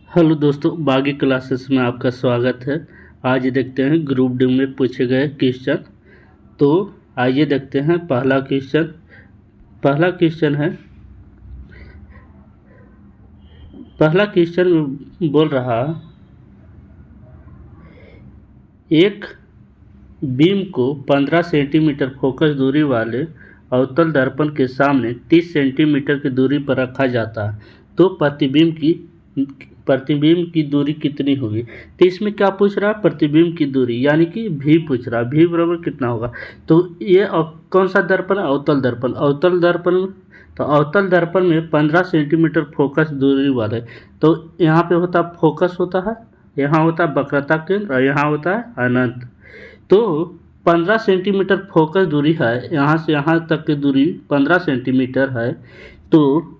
Hello दोस्तों, बागी classes में आपका स्वागत है। आज देखते हैं ग्रुप डी में पूछे गए क्वेश्चन। तो आइए देखते हैं पहला क्वेश्चन बोल रहा, एक बीम को 15 सेंटीमीटर फोकस दूरी वाले अवतल दर्पण के सामने 30 सेंटीमीटर की दूरी पर रखा जाता है, तो प्रतिबिंब की दूरी कितनी होगी। तो इसमें क्या पूछ रहा है, प्रतिबिंब की दूरी यानी कि भी पूछ रहा है, भी बराबर कितना होगा। तो ये कौन सा दर्पण है, अवतल दर्पण। तो अवतल दर्पण में 15 सेंटीमीटर फोकस दूरी वाले, तो यहाँ पे होता फोकस होता है, यहाँ होता है वक्रता केंद्र और यहाँ होता है अनंत। तो 15 सेंटीमीटर फोकस दूरी है, यहाँ से यहाँ तक की दूरी 15 सेंटीमीटर है। तो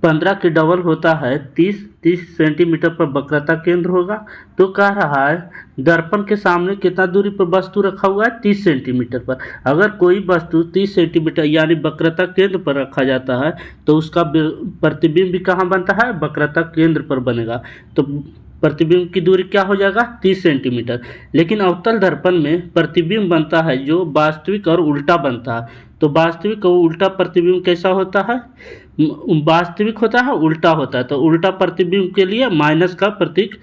15 के डबल होता है 30 सेंटीमीटर पर वक्रता केंद्र होगा। तो कह रहा है दर्पण के सामने कितना दूरी पर वस्तु रखा हुआ है, 30 सेंटीमीटर पर। अगर कोई वस्तु 30 सेंटीमीटर यानी वक्रता केंद्र पर रखा जाता है तो उसका प्रतिबिंब भी कहाँ बनता है, वक्रता केंद्र पर बनेगा। तो प्रतिबिंब की दूरी क्या हो जाएगा, 30 सेंटीमीटर। लेकिन अवतल दर्पण में प्रतिबिंब बनता है जो वास्तविक और उल्टा बनता है। तो वास्तविक और उल्टा प्रतिबिंब कैसा होता है, वास्तविक होता है, उल्टा होता है। तो उल्टा प्रतिबिंब के लिए माइनस का प्रतीक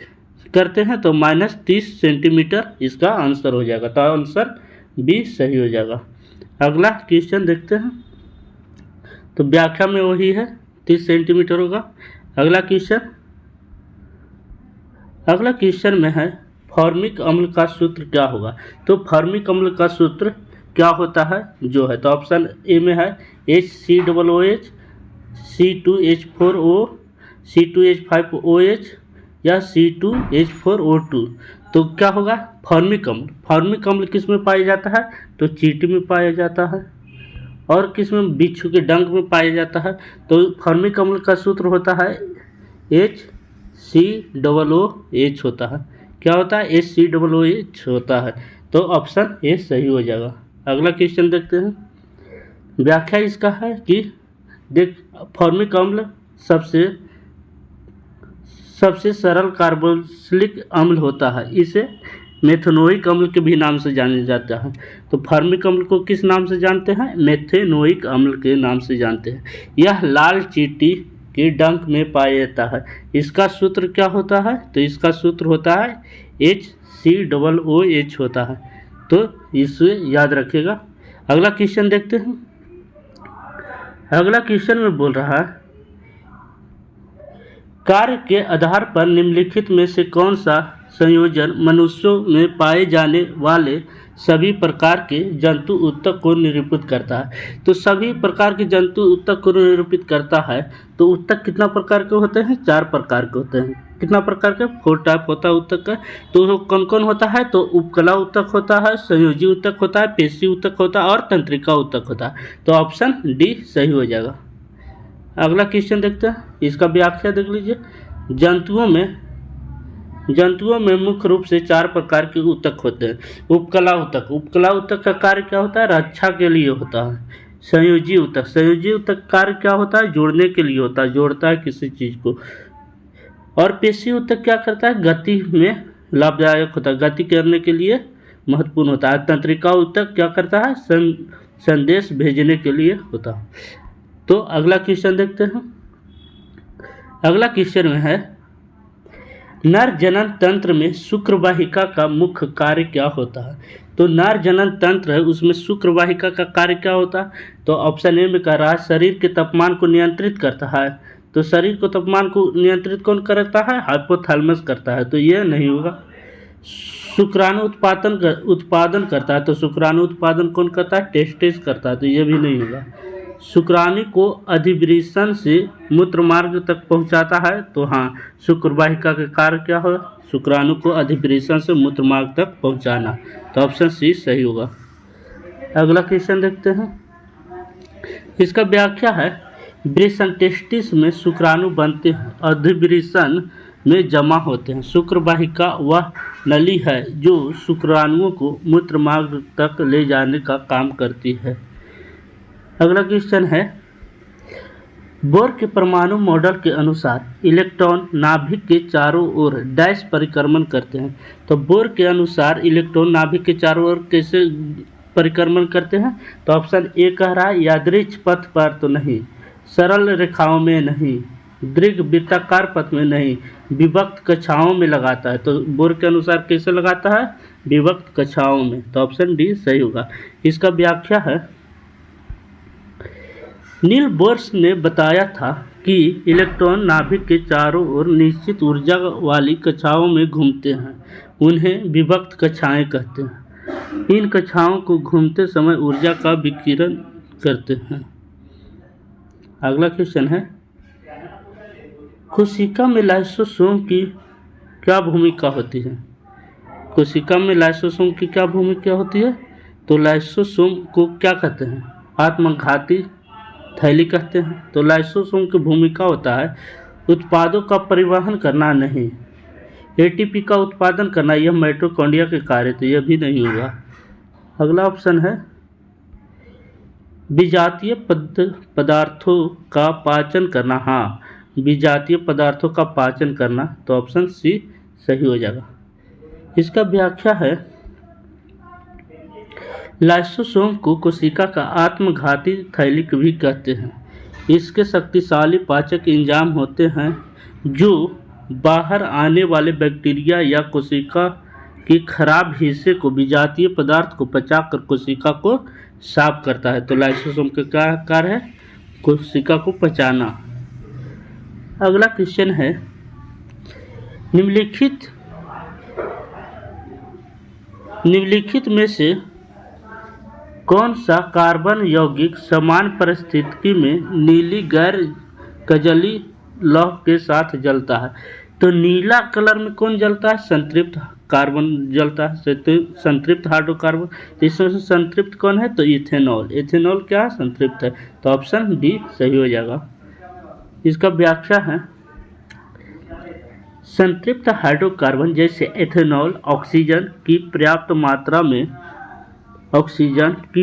करते हैं, तो -30 सेंटीमीटर इसका आंसर हो जाएगा। तो आंसर बी सही हो जाएगा। अगला क्वेश्चन देखते हैं। तो व्याख्या में वही है, 30 सेंटीमीटर होगा। अगला क्वेश्चन में है फॉर्मिक अम्ल का सूत्र क्या होगा। तो फॉर्मिक अम्ल का सूत्र क्या होता है जो है, तो ऑप्शन ए में है HCOOH, C2H4O, C2H5OH या C2H4O2। तो क्या होगा, फॉर्मिक अम्ल किस में पाया जाता है, तो चींटी में पाया जाता है। और किस में, बिच्छू के डंक में पाया जाता है। तो फॉर्मिक अम्ल का सूत्र होता है HCOOH होता है। क्या होता है, HCOOH होता है। तो ऑप्शन ए सही हो जाएगा। अगला क्वेश्चन देखते हैं। व्याख्या इसका है कि देख, फॉर्मिक अम्ल सबसे सरल कार्बोक्सिलिक अम्ल होता है। इसे मेथेनोइक अम्ल के भी नाम से जाना जाता है। तो फॉर्मिक अम्ल को किस नाम से जानते हैं, मेथेनोइक अम्ल के नाम से जानते हैं। यह लाल चींटी के डंक में पाया जाता है। इसका सूत्र क्या होता है, तो इसका सूत्र होता है HCOOH होता है। तो इसे याद रखिएगा। अगला क्वेश्चन देखते हैं। अगला क्वेश्चन में बोल रहा है कार्य के आधार पर निम्नलिखित में से कौन सा संयोजन मनुष्यों में पाए जाने वाले सभी प्रकार के जंतु ऊतक को निरूपित करता है। तो सभी प्रकार के जंतु ऊतक को निरूपित करता है। तो ऊतक कितना प्रकार के होते हैं, 4 प्रकार के होते हैं। कितना प्रकार के, 4 टाइप होता है ऊतक का। तो कौन कौन होता है, तो उपकला ऊतक होता है, संयोजी ऊतक होता है, पेशी ऊतक होता है और तंत्रिका ऊतक होता है। तो ऑप्शन डी सही हो जाएगा। अगला क्वेश्चन देखते हैं। इसका व्याख्या देख लीजिए। जंतुओं में मुख्य रूप से 4 प्रकार के ऊतक होते हैं। उपकला ऊतक का कार्य क्या होता है, रक्षा के लिए होता है। संयोजी ऊतक कार्य क्या होता है, जोड़ने के लिए होता है, जोड़ता है किसी चीज को। और पेशी ऊतक क्या करता है, गति में लाभदायक होता है, गति करने के लिए महत्वपूर्ण होता है। तंत्रिका ऊतक क्या करता है, संदेश भेजने के लिए होता है। तो अगला क्वेश्चन देखते हैं। अगला क्वेश्चन में है नर जनन तंत्र में शुक्रवाहिका का मुख्य कार्य क्या होता है। तो नर जनन तंत्र है, उसमें शुक्रवाहिका का कार्य क्या होता है। तो ऑप्शन ए में कह रहा है शरीर के तापमान को नियंत्रित करता है। तो शरीर को तापमान को नियंत्रित कौन करता है, हाइपोथैलेमस करता है। तो ये नहीं होगा। शुक्राणु उत्पादन करता है। तो शुक्राणु उत्पादन कौन करता है, टेस्टिस करता है। तो ये भी नहीं होगा। शुक्राणु को अधिवृषण से मूत्रमार्ग तक पहुंचाता है। तो हाँ, शुक्रवाहिका का कार्य क्या हो, शुक्राणु को अधिवृषण से मूत्रमार्ग तक पहुंचाना। तो ऑप्शन सी सही होगा। अगला क्वेश्चन देखते हैं। इसका व्याख्या है वृषण टेस्टिस में शुक्राणु बनते हैं, अधिवृषण में जमा होते हैं। शुक्रवाहिका वह नली है जो शुक्राणुओं को मूत्रमार्ग तक ले जाने का काम करती है। अगला क्वेश्चन है बोर के परमाणु मॉडल के अनुसार इलेक्ट्रॉन नाभिक के चारों ओर डैश परिक्रमण करते हैं। तो बोर के अनुसार इलेक्ट्रॉन नाभिक के चारों ओर कैसे परिक्रमण करते हैं? तो ऑप्शन ए कह रहा है यादृच्छ पथ पर तो नहीं, सरल रेखाओं में नहीं, दीर्घ वृत्ताकार पथ में नहीं, विभक्त कक्षाओं में लगाता है। तो बोर के अनुसार कैसे लगाता है? विभक्त कक्षाओं में। तो ऑप्शन डी सही होगा। इसका व्याख्या है, नील बोर्स ने बताया था कि इलेक्ट्रॉन नाभिक के चारों ओर निश्चित ऊर्जा वाली कक्षाओं में घूमते हैं, उन्हें विभक्त कक्षाएं कहते हैं। इन कक्षाओं को घूमते समय ऊर्जा का विकिरण करते हैं। अगला क्वेश्चन है, कोशिका में लाइसोसोम की क्या भूमिका होती है? कोशिका में लाइसोसोम की क्या भूमिका होती है? तो लाइसोसोम को क्या कहते हैं? आत्मघाती थैली कहते हैं। तो लाइसोसोम की भूमिका होता है उत्पादों का परिवहन करना नहीं, एटीपी का उत्पादन करना, यह माइटोकॉन्ड्रिया के कार्य, तो यह भी नहीं होगा। अगला ऑप्शन है, विजातीय पदार्थों का पाचन करना। हाँ, विजातीय पदार्थों का पाचन करना, तो ऑप्शन सी सही हो जाएगा। इसका व्याख्या है, लाइसोसोम को कोशिका का आत्मघाती थैलिक भी कहते हैं। इसके शक्तिशाली पाचक एंजाइम होते हैं जो बाहर आने वाले बैक्टीरिया या कोशिका के खराब हिस्से को, विजातीय पदार्थ को पचाकर कोशिका को साफ करता है। तो लाइसोसोम का क्या कार्य है? कोशिका को पचाना। अगला क्वेश्चन है, निम्नलिखित में से कौन सा कार्बन यौगिक समान परिस्थिति में नीली गैर कजली लौह के साथ जलता है? तो नीला कलर में कौन जलता है? संतृप्त कार्बन जलता है, संतृप्त हाइड्रोकार्बन। इसमें से संतृप्त कौन है? तो इथेनॉल। इथेनॉल क्या है? संतृप्त है। तो ऑप्शन डी सही हो जाएगा। इसका व्याख्या है, संतृप्त हाइड्रोकार्बन जैसे इथेनॉल ऑक्सीजन की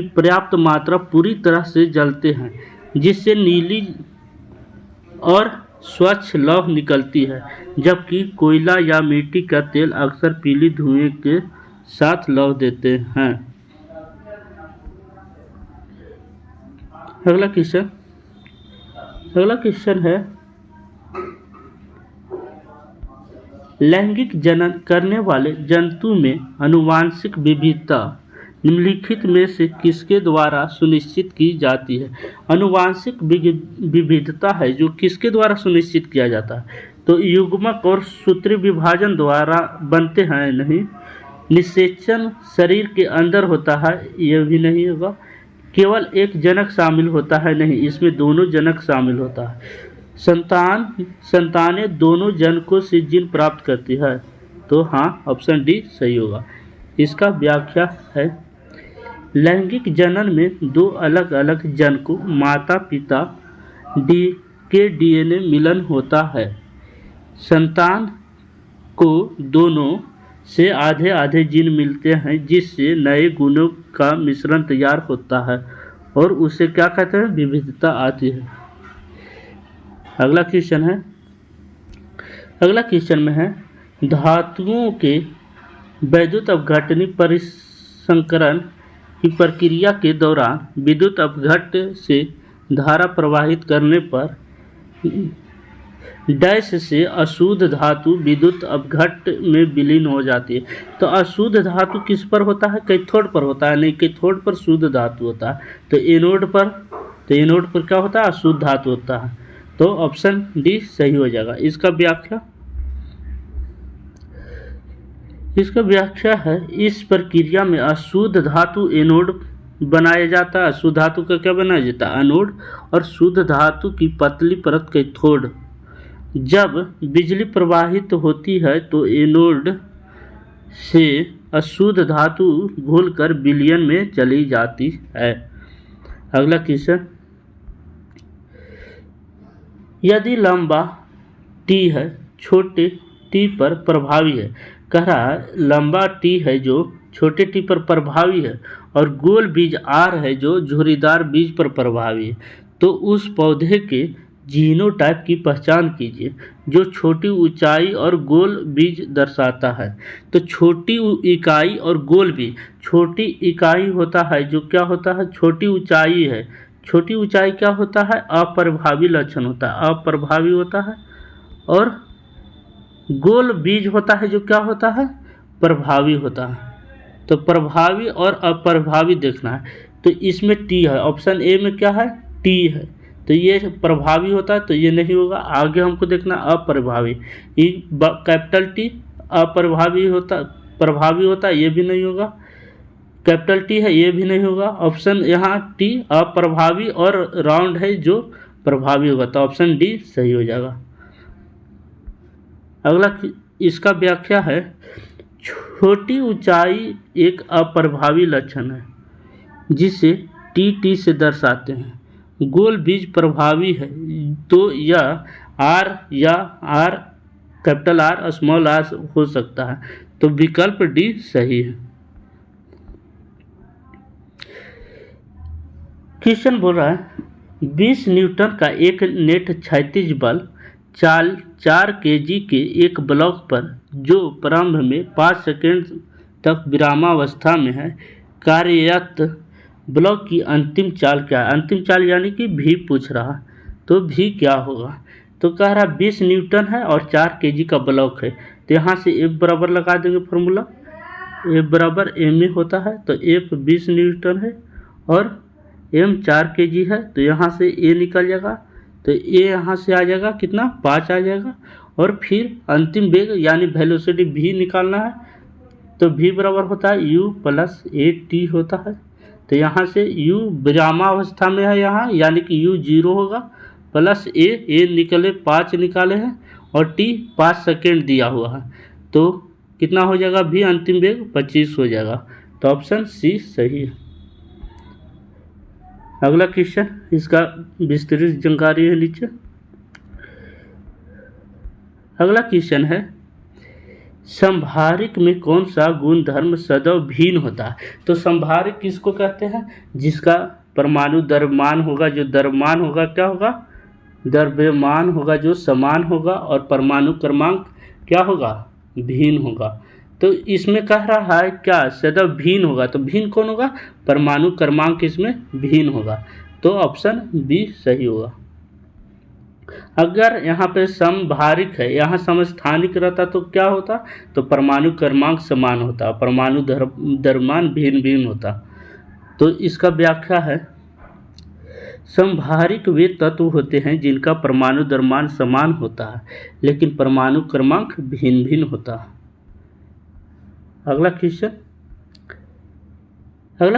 पर्याप्त मात्रा पूरी तरह से जलते हैं, जिससे नीली और स्वच्छ लौह निकलती है, जबकि कोयला या मिट्टी का तेल अक्सर पीली धुएं के साथ लौह देते हैं। अगला क्वेश्चन है, लैंगिक जनन करने वाले जंतु में आनुवांशिक विविधता निम्नलिखित में से किसके द्वारा सुनिश्चित की जाती है? आनुवांशिक विविधता है जो किसके द्वारा सुनिश्चित किया जाता है? तो युग्मक और सूत्री विभाजन द्वारा बनते हैं? नहीं। निषेचन शरीर के अंदर होता है? यह भी नहीं होगा। केवल एक जनक शामिल होता है? नहीं, इसमें दोनों जनक शामिल होता है। संतानें दोनों जनकों से जीन प्राप्त करती है? तो हाँ, ऑप्शन डी सही होगा। इसका व्याख्या है, लैंगिक जनन में दो अलग अलग जनकों माता पिता के डीएनए मिलन होता है। संतान को दोनों से आधे आधे जीन मिलते हैं, जिससे नए गुणों का मिश्रण तैयार होता है और उसे क्या कहते हैं? विविधता आती है। अगला क्वेश्चन में है, धातुओं के वैद्युत अपघटनी परिसंकरण की प्रक्रिया के दौरान विद्युत अपघट से धारा प्रवाहित करने पर डैश से अशुद्ध धातु विद्युत अपघट में विलीन हो जाती है। तो अशुद्ध धातु किस पर होता है? कैथोड पर होता है? नहीं, कैथोड पर शुद्ध धातु होता है। तो एनोड पर क्या होता है? अशुद्ध धातु होता है। तो ऑप्शन डी सही हो जाएगा। इसका व्याख्या है, इस प्रक्रिया में अशुद्ध धातु एनोड बनाया जाता है। अशुद्ध धातु का क्या बनाया जाता है? एनोड। और शुद्ध धातु की पतली परत कैथोड। जब बिजली प्रवाहित होती है तो एनोड से अशुद्ध धातु घुलकर विलयन में चली जाती है। अगला क्वेश्चन, यदि लंबा टी है, छोटे टी पर प्रभावी है। कह रहा है, लंबा टी है जो छोटे टी पर प्रभावी है और गोल बीज आर है जो झुर्रीदार बीज पर प्रभावी है, तो उस पौधे के जीनोटाइप की पहचान कीजिए जो छोटी ऊंचाई और गोल बीज दर्शाता है। तो छोटी इकाई और गोल बीज, छोटी इकाई होता है जो क्या होता है, छोटी ऊंचाई है। छोटी ऊंचाई क्या होता है, अप्रभावी लक्षण होता है, अप्रभावी होता है। और गोल बीज होता है जो क्या होता है, प्रभावी होता है। तो प्रभावी और अप्रभावी देखना है। तो इसमें टी है, ऑप्शन ए में क्या है, टी है। तो ये प्रभावी होता है तो ये नहीं होगा। आगे हमको देखना अप्रभावी, कैपिटल टी अप्रभावी होता, प्रभावी होता है, ये भी नहीं होगा। कैपिटल टी है, ये भी नहीं होगा। ऑप्शन यहाँ टी अप्रभावी और राउंड है जो प्रभावी होगा, तो ऑप्शन डी सही हो जाएगा। अगला इसका व्याख्या है, छोटी ऊंचाई एक अप्रभावी लक्षण है जिसे टी से दर्शाते हैं। गोल बीज प्रभावी है तो यह आर या R capital R small R हो सकता है, तो विकल्प डी सही है। क्वेश्चन बोल रहा है 20 न्यूटन का एक नेट क्षैतिज बल 4 केजी के एक ब्लॉक पर जो प्रारंभ में 5 सेकेंड तक विरामावस्था में है कार्यरत ब्लॉक की अंतिम चाल क्या है। अंतिम चाल यानी कि भी पूछ रहा, तो भी क्या होगा। तो कह रहा 20 न्यूटन है और 4 केजी का ब्लॉक है, तो यहाँ से एफ बराबर लगा देंगे फॉर्मूला, एफ बराबर एम ए होता है। तो एफ 20 न्यूटन है और एम 4 केजी है, तो यहाँ से ए निकल जाएगा। तो ए यहाँ से आ जाएगा कितना, 5 आ जाएगा। और फिर अंतिम वेग यानी वेलोसिटी भी निकालना है, तो भी बराबर होता है यू प्लस ए टी होता है। तो यहाँ से u विरामावस्था में है यहाँ, यानी कि u 0 होगा, प्लस ए निकले 5 निकाले हैं और t 5 सेकेंड दिया हुआ है, तो कितना हो जाएगा, भी अंतिम वेग 25 हो जाएगा। तो ऑप्शन सी सही है। अगला क्वेश्चन, इसका विस्तृत जानकारी है नीचे। अगला क्वेश्चन है, संभारिक में कौन सा गुणधर्म सदैव भिन्न होता है। तो संभारिक किसको कहते हैं, जिसका परमाणु द्रव्यमान होगा, जो द्रव्यमान होगा क्या होगा, द्रव्यमान होगा जो समान होगा और परमाणु क्रमांक क्या होगा, भिन्न होगा। तो इसमें कह रहा है क्या, सदैव भिन्न होगा, तो भिन्न कौन होगा, परमाणु क्रमांक इसमें भिन्न होगा, तो ऑप्शन बी सही होगा। अगर यहाँ पे समभारिक है, यहाँ समस्थानिक रहता तो क्या होता, तो परमाणु क्रमांक समान होता, परमाणु द्रव्यमान भिन्न भिन्न होता। तो इसका व्याख्या है, समभारिक वे तत्व होते हैं जिनका परमाणु द्रव्यमान समान होता है लेकिन परमाणु क्रमांक भिन्न भिन्न होता है। अगला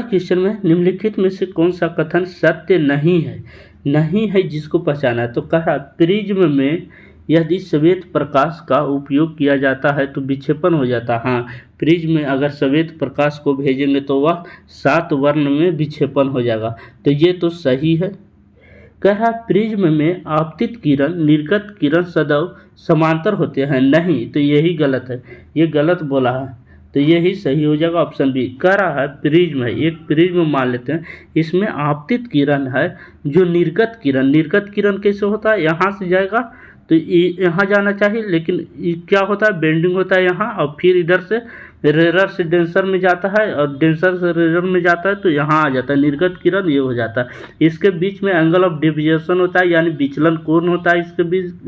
क्वेश्चन में निम्नलिखित में से कौन सा कथन सत्य नहीं है जिसको पहचाना है। तो कहा प्रिज्म में यदि श्वेत प्रकाश का उपयोग किया जाता है तो विक्षेपण हो जाता है। हाँ, प्रिज्म में अगर श्वेत प्रकाश को भेजेंगे तो वह 7 वर्ण में विक्षेपण हो जाएगा, तो ये तो सही है। कह रहा प्रिज्म में आपतित किरण निर्गत किरण सदैव समांतर होते हैं, नहीं, तो यही गलत है, ये गलत बोला है, तो यही सही हो जाएगा ऑप्शन बी। कह रहा है प्रिज्म है, एक प्रिज्म मान लेते हैं, इसमें आपतित किरण है जो निर्गत किरण कैसे होता है, यहाँ से जाएगा तो यहाँ जाना चाहिए, लेकिन क्या होता है, बेंडिंग होता है यहाँ, और फिर इधर से रेरर से डेंसर में जाता है और डेंसर से रेरर में जाता है, तो यहाँ आ जाता है निर्गत किरण, ये हो जाता है। इसके बीच में एंगल ऑफ डेविएशन होता है, यानी विचलन कोण होता है इसके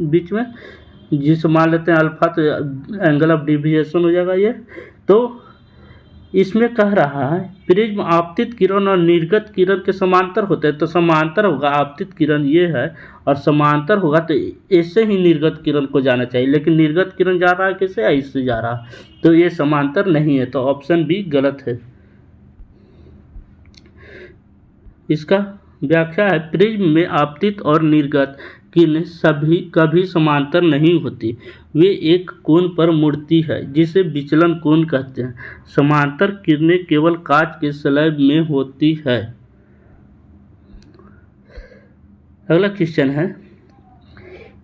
बीच में, जिसे मान लेते हैं अल्फा, तो एंगल ऑफ डेविएशन हो जाएगा ये। तो इसमें कह रहा है प्रिज्म आपतित किरण और निर्गत किरण के समांतर होते हैं, तो समांतर होगा, आपतित किरण ये है और समांतर होगा, तो ऐसे ही निर्गत किरण को जाना चाहिए, लेकिन निर्गत किरण जा रहा है कैसे, ऐसे जा रहा है, तो ये समांतर नहीं है, तो ऑप्शन बी गलत है। इसका व्याख्या है प्रिज्म में आपतित और निर्गत किरणें सभी कभी समांतर नहीं होती, वे एक कोण पर मुड़ती है जिसे विचलन कोण कहते हैं। समांतर किरणें केवल कांच के स्लैब में होती है। अगला क्वेश्चन है,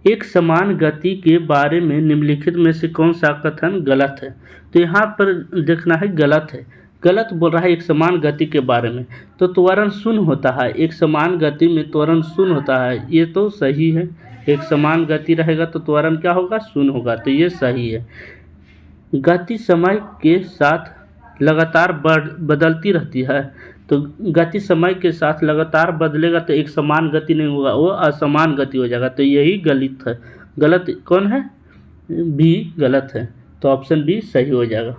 एक समान गति के बारे में निम्नलिखित में से कौन सा कथन गलत है। तो यहाँ पर देखना है गलत है, गलत बोल रहा है एक समान गति के बारे में। तो त्वरण शून्य होता है, एक समान गति में त्वरण शून्य होता है, ये तो सही है। एक समान गति रहेगा तो त्वरण क्या होगा, शून्य होगा, तो ये सही है। गति समय के साथ लगातार बदलती रहती है, तो गति समय के साथ लगातार बदलेगा तो एक समान गति नहीं होगा, वो असमान गति हो जाएगा, तो यही गलत है। गलत कौन है, बी गलत है, तो ऑप्शन बी सही हो जाएगा।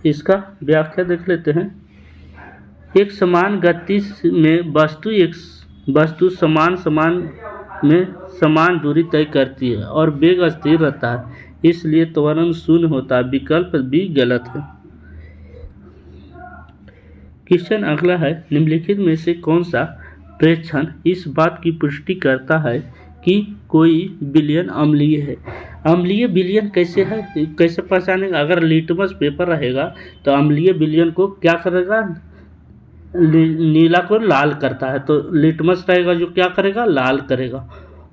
इसका व्याख्या देख लेते हैं। एक समान गति में वस्तु समान में समान दूरी तय करती है और वेग स्थिर रहता है, इसलिए त्वरण शून्य होता है। विकल्प बी गलत है। क्वेश्चन अगला है, निम्नलिखित में से कौन सा प्रेक्षण इस बात की पुष्टि करता है कि कोई विलयन अम्लीय है। अम्लीय विलयन कैसे है, कैसे पहचानेगा। अगर लिटमस पेपर रहेगा तो अम्लीय विलयन को क्या करेगा, नीला को लाल करता है, तो लिटमस रहेगा जो क्या करेगा, लाल करेगा।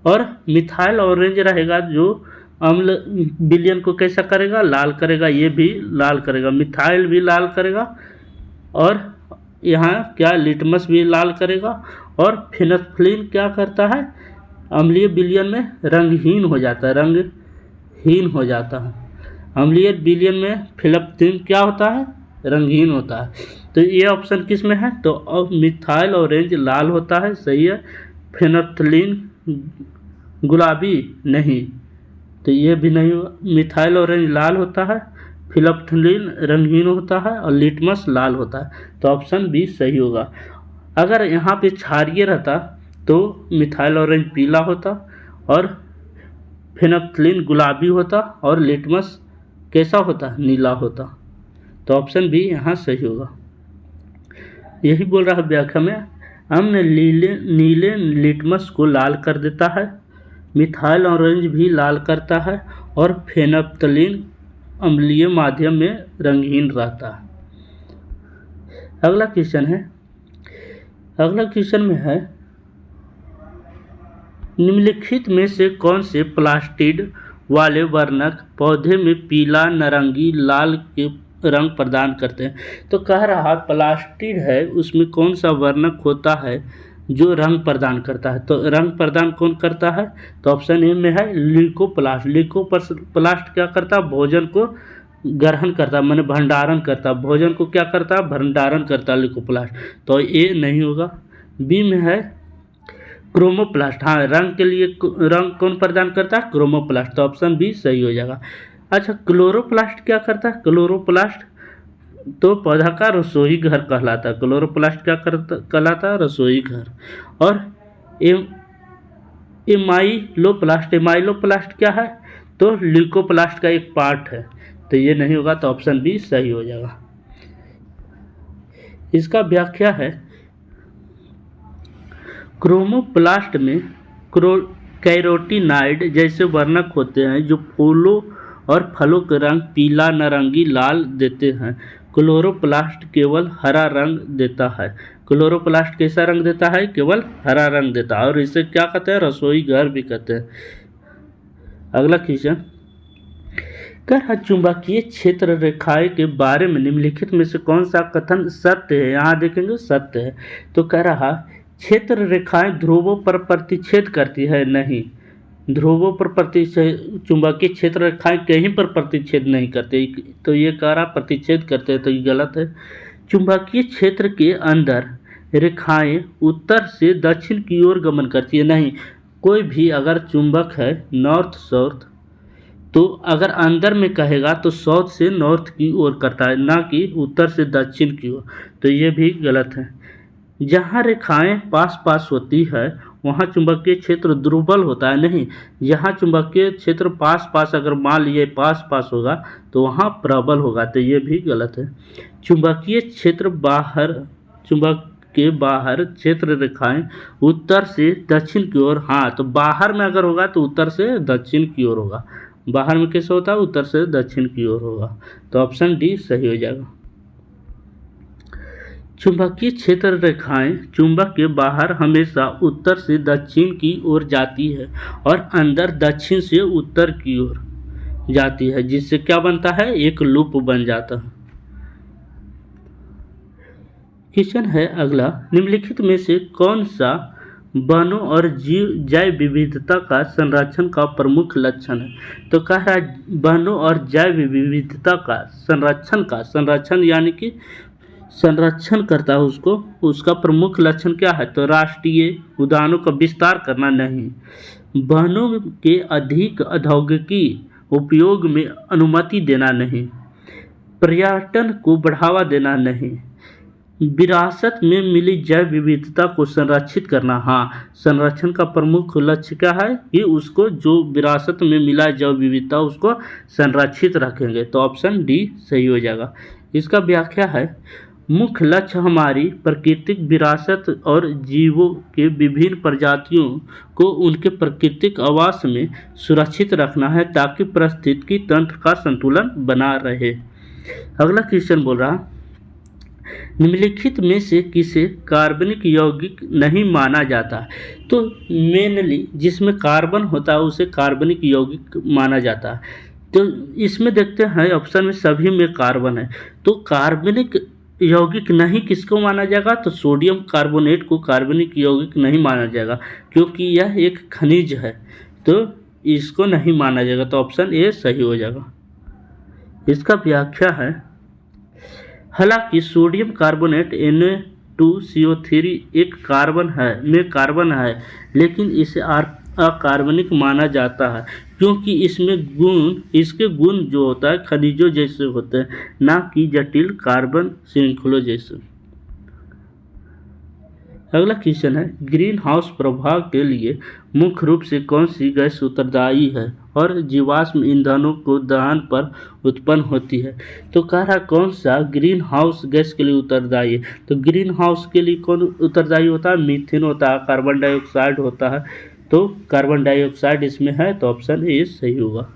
और मिथाइल ऑरेंज रहेगा जो अम्ल विलयन को कैसा करेगा, लाल करेगा, ये भी लाल करेगा, मिथाइल भी लाल करेगा, और यहाँ क्या लिटमस भी लाल करेगा। और फिनोल्फिन क्या करता है, अम्लीय विलयन में रंगहीन हो जाता है, रंगहीन हो जाता है। अम्लीय विलयन में फिनोल्फिन क्या होता है, रंगहीन होता है। तो ये ऑप्शन किस में है, तो मिथाइल ऑरेंज लाल होता है, सही है। फिनोल्फिन गुलाबी नहीं, तो ये भी नहीं होगा। मिथाइल ऑरेंज लाल होता है, फिनोल्फिन रंगहीन होता है और लिटमस लाल होता है, तो ऑप्शन बी सही होगा। अगर यहाँ पे क्षारीय रहता तो मिथाइल ऑरेंज पीला होता और फिनोल्फिन गुलाबी होता और लिटमस कैसा होता, नीला होता, तो ऑप्शन बी यहाँ सही होगा। यही बोल रहा है व्याख्या में, अम्ल नीले लिटमस को लाल कर देता है, मिथाइल ऑरेंज भी लाल करता है और फिनोल्फिन अम्लीय माध्यम में रंगहीन रहता है। अगला क्वेश्चन में है, निम्नलिखित में से कौन से प्लास्टिड वाले वर्णक पौधे में पीला, नारंगी, लाल के रंग प्रदान करते हैं। तो कह रहा प्लास्टिड है, उसमें कौन सा वर्णक होता है जो रंग प्रदान करता है। तो रंग प्रदान कौन करता है, तो ऑप्शन ए में है ल्यूकोप्लास्ट। ल्यूकोप्लास्ट क्या करता है, भोजन को ग्रहण करता है, माने भंडारण करता है, भोजन को क्या करता है, भंडारण करता है ल्यूकोप्लास्ट, तो ये नहीं होगा। बी में है क्रोमोप्लास्ट, हाँ रंग के लिए रंग कौन प्रदान करता है, क्रोमोप्लास्ट, तो ऑप्शन बी सही हो जाएगा। अच्छा क्लोरोप्लास्ट क्या करता है, क्लोरोप्लास्ट तो पौधा का रसोई घर कहलाता है, क्लोरोप्लास्ट क्या कहलाता है, रसोई घर। और एमाइलोप्लास्ट क्या है, तो ल्यूकोप्लास्ट का एक पार्ट है, तो ये नहीं होगा, तो ऑप्शन बी सही हो जाएगा। इसका व्याख्या है, क्रोमोप्लास्ट में कैरोटीनाइड जैसे वर्णक होते हैं जो फूलों और फलों के रंग पीला, नारंगी, लाल देते हैं। क्लोरोप्लास्ट केवल हरा रंग देता है। क्लोरोप्लास्ट कैसा रंग देता है, केवल हरा रंग देता है, और इसे क्या कहते हैं, रसोई घर भी कहते हैं। अगला क्वेश्चन कर चुंबकीय क्षेत्र रेखाएं के बारे में निम्नलिखित में से कौन सा कथन सत्य है। यहाँ देखेंगे सत्य है, तो कह रहा क्षेत्र रेखाएं ध्रुवों पर प्रतिच्छेद करती है, नहीं, ध्रुवों पर प्रतिच्छेद, चुंबकीय क्षेत्र रेखाएं कहीं पर प्रतिच्छेद नहीं करते, तो ये कह रहा प्रतिच्छेद करते हैं, तो ये गलत है। चुंबकीय क्षेत्र के अंदर रेखाएं उत्तर से दक्षिण की ओर गमन करती है, नहीं, कोई भी अगर चुंबक है नॉर्थ साउथ, तो अगर अंदर में कहेगा तो साउथ से नॉर्थ की ओर करता है, ना कि उत्तर से दक्षिण की ओर, तो ये भी गलत है। जहाँ रेखाएं पास पास होती है वहाँ चुंबकीय क्षेत्र दुर्बल होता है, नहीं, जहाँ चुंबकीय क्षेत्र पास पास अगर मान लिए पास पास होगा तो वहाँ प्रबल होगा, तो ये भी गलत है। चुंबकीय क्षेत्र चुंबक के बाहर क्षेत्र रेखाएं उत्तर से दक्षिण की ओर, हाँ तो बाहर में अगर होगा तो उत्तर से दक्षिण की ओर होगा, बाहर में कैसे होता है, उत्तर से दक्षिण की ओर होगा, तो ऑप्शन डी सही हो जाएगा। चुंबकीय क्षेत्र रेखाएं चुंबक के बाहर हमेशा उत्तर से दक्षिण की ओर जाती है और अंदर दक्षिण से उत्तर की ओर जाती है, जिससे क्या बनता है, एक लूप बन जाता है। क्वेश्चन है अगला, निम्नलिखित में से कौन सा वनों और जैव विविधता का संरक्षण का प्रमुख लक्षण है? तो कह रहा है वनों और जैव विविधता का संरक्षण यानी कि संरक्षण करता है उसको, उसका प्रमुख लक्षण क्या है? तो राष्ट्रीय उद्यानों का विस्तार करना नहीं, वनों के अधिक औद्योगिकी उपयोग में अनुमति देना नहीं, पर्यटन को बढ़ावा देना नहीं, विरासत में मिली जैव विविधता को संरक्षित करना। हाँ, संरक्षण का प्रमुख लक्ष्य क्या है कि उसको जो विरासत में मिला जैव विविधता उसको संरक्षित रखेंगे। तो ऑप्शन डी सही हो जाएगा। इसका व्याख्या है, मुख्य लक्ष्य हमारी प्राकृतिक विरासत और जीवों के विभिन्न प्रजातियों को उनके प्राकृतिक आवास में सुरक्षित रखना है ताकि पारिस्थितिकी तंत्र का संतुलन बना रहे। अगला क्वेश्चन बोल रहा, निम्नलिखित में से किसे कार्बनिक यौगिक नहीं माना जाता है? तो मेनली जिसमें कार्बन होता है उसे कार्बनिक यौगिक माना जाता है। तो इसमें देखते हैं ऑप्शन में सभी में कार्बन है, तो कार्बनिक यौगिक नहीं किसको माना जाएगा? तो सोडियम कार्बोनेट को कार्बनिक यौगिक नहीं माना जाएगा क्योंकि यह एक खनिज है, तो इसको नहीं माना जाएगा। तो ऑप्शन ए सही हो जाएगा। इसका व्याख्या है, हालांकि सोडियम कार्बोनेट Na2CO3 एक कार्बन है लेकिन इसे अकार्बनिक माना जाता है क्योंकि इसके गुण जो होता है खनिजों जैसे होते हैं, ना कि जटिल कार्बन श्रृंखलों जैसे। अगला क्वेश्चन है, ग्रीन हाउस प्रभाव के लिए मुख्य रूप से कौन सी गैस उत्तरदायी है और जीवाश्म ईंधनों को दहन पर उत्पन्न होती है? तो कह रहा कौन सा ग्रीन हाउस गैस के लिए उत्तरदायी है? तो ग्रीन हाउस के लिए कौन उत्तरदायी होता है? मीथेन होता है, कार्बन डाइऑक्साइड होता है, तो कार्बन डाइऑक्साइड इसमें है, तो ऑप्शन ए सही होगा।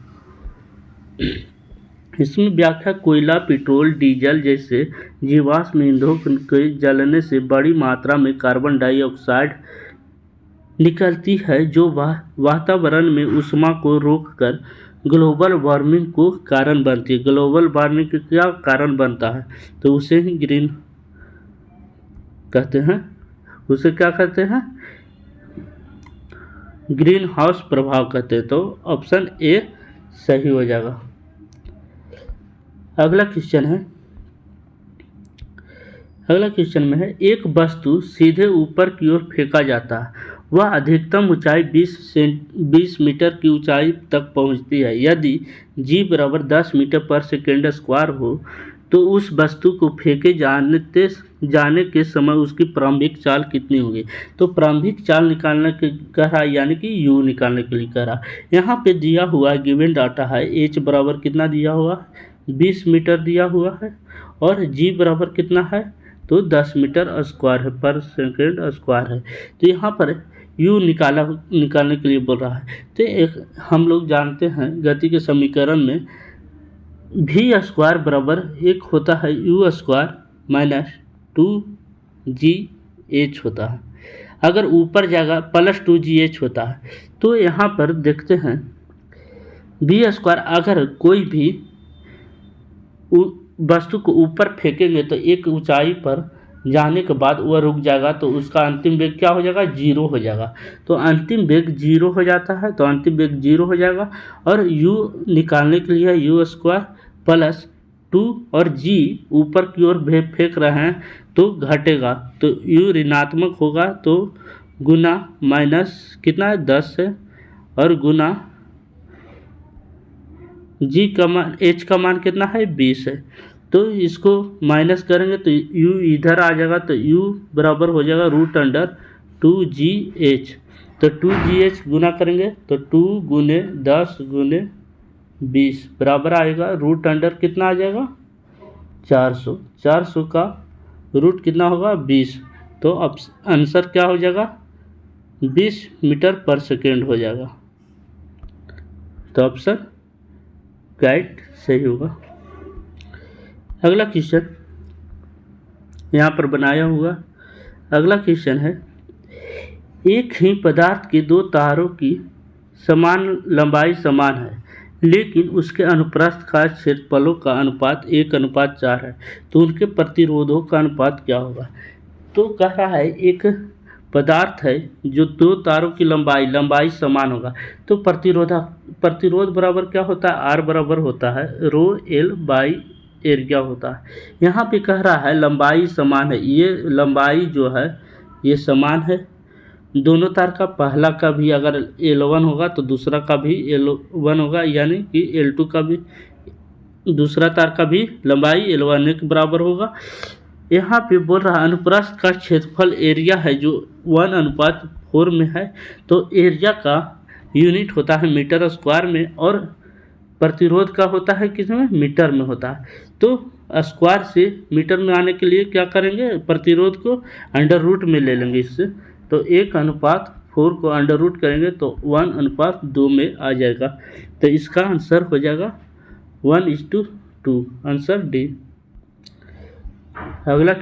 इसमें व्याख्या, कोयला, पेट्रोल, डीजल जैसे जीवाश्म ईंधनों के जलने से बड़ी मात्रा में कार्बन डाइऑक्साइड निकलती है जो वातावरण में ऊष्मा को रोककर ग्लोबल वार्मिंग को कारण बनती है। ग्लोबल वार्मिंग का क्या कारण बनता है? तो उसे ही ग्रीन कहते हैं, उसे क्या कहते हैं? ग्रीन हाउस प्रभाव कहते हैं। तो ऑप्शन ए सही हो जाएगा। अगला क्वेश्चन में है, एक वस्तु सीधे ऊपर की ओर फेंका जाता है, वह अधिकतम ऊंचाई 20 मीटर की ऊंचाई तक पहुंचती है। यदि g बराबर 10 मीटर पर सेकेंड स्क्वायर हो तो उस वस्तु को फेंके जाने के समय उसकी प्रारंभिक चाल कितनी होगी? तो प्रारंभिक चाल निकालने के कह रहा है, यानी कि u निकालने के लिए कह रहा है। यहाँ पे दिया हुआ गिवन डाटा है, h बराबर कितना दिया हुआ है? 20 मीटर दिया हुआ है और g बराबर कितना है? तो 10 मीटर स्क्वायर है, पर सेकेंड स्क्वायर है। तो यहाँ पर u निकालने के लिए बोल रहा है। तो हम लोग जानते हैं गति के समीकरण में v स्क्वायर बराबर एक होता है u स्क्वायर माइनस 2gh होता है। अगर ऊपर जाएगा प्लस 2gh होता है। तो यहाँ पर देखते हैं v स्क्वायर, अगर कोई भी वस्तु को ऊपर फेंकेंगे तो एक ऊंचाई पर जाने के बाद वह रुक जाएगा, तो उसका अंतिम वेग क्या हो जाएगा? 0 हो जाएगा। तो अंतिम वेग 0 हो जाता है, तो अंतिम वेग 0 हो जाएगा। और u निकालने के लिए u स्क्वायर प्लस 2 और g ऊपर की ओर फेंक रहे हैं तो घटेगा, तो u ऋणात्मक होगा, तो गुना माइनस कितना है? 10 है, और गुना h का मान कितना है? 20 है। तो इसको माइनस करेंगे तो u इधर आ जाएगा, तो u बराबर हो जाएगा √2gh। तो 2gh गुना करेंगे तो 2 गुने 10 गुने 20 बराबर आएगा √ कितना आ जाएगा? 400। 400 का रूट कितना होगा? 20। तो अब आंसर क्या हो जाएगा? 20 मीटर पर सेकेंड हो जाएगा। तो ऑप्शन राइट सही होगा। अगला क्वेश्चन यहाँ पर बनाया हुआ अगला क्वेश्चन है, एक ही पदार्थ के दो तारों की समान लंबाई समान है, लेकिन उसके अनुप्रस्थ का क्षेत्रफलों का अनुपात 1:4 है, तो उनके प्रतिरोधों का अनुपात क्या होगा। तो कह रहा है एक पदार्थ है जो दो तारों की लंबाई समान होगा, तो प्रतिरोध बराबर क्या होता है, आर बराबर होता है रो एल बाई एरिया होता है। यहाँ पे कह रहा है लंबाई समान है, ये लंबाई जो है ये समान है, दोनों तार का पहला का भी अगर L1 होगा तो दूसरा का भी L1 होगा, यानी कि L2 का भी दूसरा तार का भी लंबाई L1 के बराबर होगा। यहाँ पे बोल रहा है अनुप्रस्थ का क्षेत्रफल एरिया है जो 1:4 में है, तो एरिया का यूनिट होता है मीटर स्क्वायर में और प्रतिरोध का होता है किसमें, मीटर में होता है। तो स्क्वायर से मीटर में आने के लिए क्या करेंगे, प्रतिरोध को अंडर रूट में ले लेंगे इससे, तो 1:4 को अंडर रूट करेंगे तो 1:2 में आ जाएगा। तो इसका आंसर हो जाएगा 1:2, आंसर डी। अगला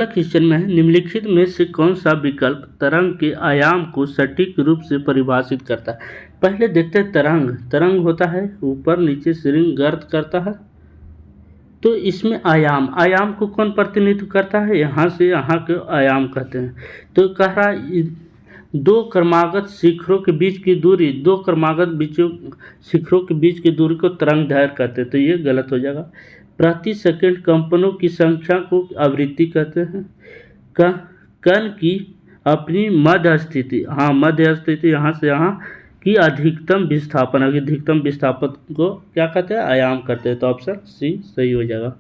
क्वेश्चन में है निम्नलिखित में से कौन सा विकल्प तरंग के आयाम को सटीक रूप से परिभाषित करता है। पहले देखते हैं तरंग होता है ऊपर नीचे श्रृंग गर्त करता है, तो इसमें आयाम को कौन प्रतिनिधित्व करता है, यहाँ से यहाँ के आयाम कहते हैं। तो कह रहा है दो क्रमागत शिखरों के बीच की दूरी, दो क्रमागत शिखरों के बीच की दूरी को तरंग दैर्घ्य कहते हैं, तो ये गलत हो जाएगा। प्रति सेकंड कंपनों की संख्या को आवृत्ति कहते हैं। कण की अपनी मध्य स्थिति यहाँ से यहाँ की अधिकतम विस्थापन को क्या कहते हैं, आयाम करते हैं, तो ऑप्शन सी सही हो जाएगा।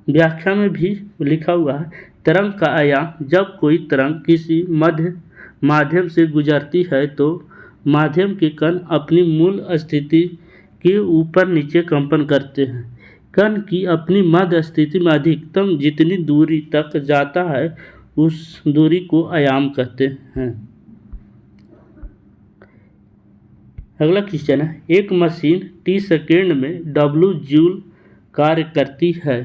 व्याख्या में भी लिखा हुआ है तरंग का आयाम, जब कोई तरंग किसी माध्यम से गुजरती है तो माध्यम के कण अपनी मूल स्थिति के ऊपर नीचे कंपन करते हैं। कण की अपनी मध्य स्थिति में अधिकतम जितनी दूरी तक जाता है उस दूरी को आयाम कहते हैं। अगला क्वेश्चन है एक मशीन T सेकेंड में W जूल कार्य करती है,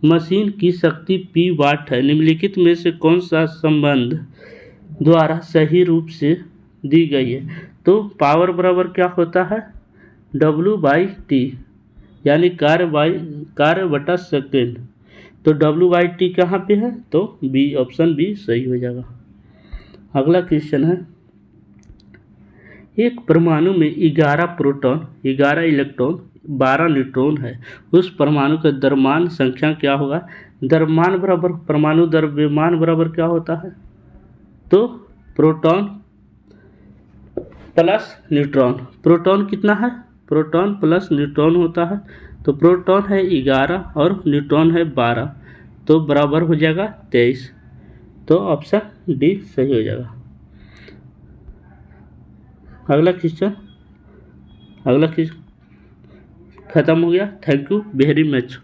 मशीन की शक्ति P वाट है, निम्नलिखित में से कौन सा संबंध द्वारा सही रूप से दी गई है। तो पावर बराबर क्या होता है W/T, यानी कार्य बटा सेकेंड, तो W/T कहाँ पे है, तो बी, ऑप्शन बी सही हो जाएगा। अगला क्वेश्चन है एक परमाणु में 11 प्रोटॉन 11 इलेक्ट्रॉन 12 न्यूट्रॉन है, उस परमाणु का द्रव्यमान संख्या क्या होगा। द्रव्यमान बराबर परमाणु द्रव्यमान बराबर क्या होता है, तो प्रोटॉन प्लस न्यूट्रॉन। प्रोटॉन कितना है, प्रोटॉन प्लस न्यूट्रॉन होता है, तो प्रोटॉन है 11 और न्यूट्रॉन है 12, तो बराबर हो जाएगा 23, तो ऑप्शन डी सही हो जाएगा। अगला क्वेश्चन खत्म हो गया। Thank you very much.